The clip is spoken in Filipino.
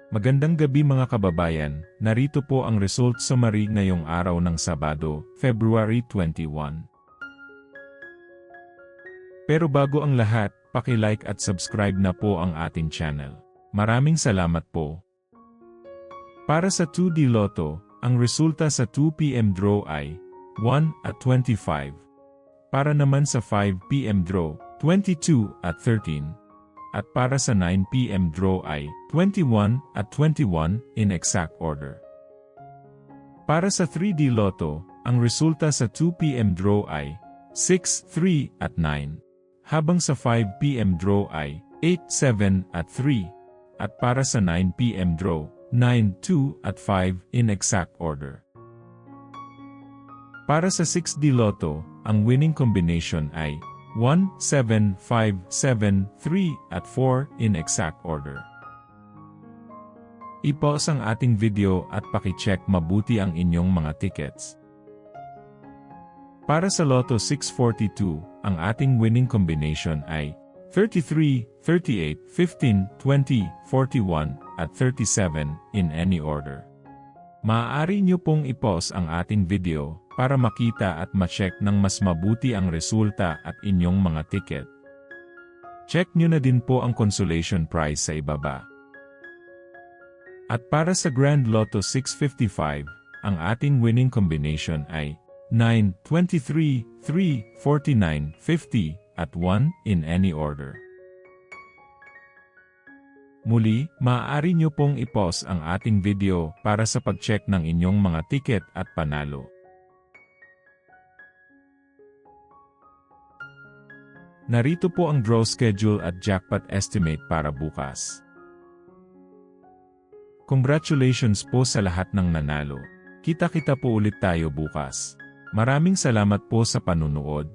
Magandang gabi mga kababayan, narito po ang result summary ngayong araw ng Sabado, February 21. Pero bago ang lahat, paki-like at subscribe na po ang ating channel. Maraming salamat po. Para sa 2D Lotto, ang resulta sa 2 PM draw ay 1/25. Para naman sa 5 PM draw, 22/13. At para sa 9 PM draw ay 21/21 in exact order. Para sa 3D Lotto, ang resulta sa 2 PM draw ay 6/3/9, habang sa 5 PM draw ay 8/7/3, at para sa 9 PM draw, 9/2/5 in exact order. Para sa 6D Lotto, ang winning combination ay 1, 7, 5, 7, 3 at 4 in exact order. I-pause ang ating video at paki-check mabuti ang inyong mga tickets. Para sa Lotto 642, ang ating winning combination ay 33, 38, 15, 20, 41 at 37 in any order. Maaari nyo pong i-pause ang ating video para makita at ma-check ng mas mabuti ang resulta at inyong mga ticket. Check nyo na din po ang consolation prize sa ibaba. At para sa Grand Lotto 655, ang ating winning combination ay 9, 23, 3, 49, 50 at 1 in any order. Muli, maaari nyo pong i-pause ang ating video para sa pag-check ng inyong mga ticket at panalo. Narito po ang draw schedule at jackpot estimate para bukas. Congratulations po sa lahat ng nanalo. Kita-kita po ulit tayo bukas. Maraming salamat po sa panunood.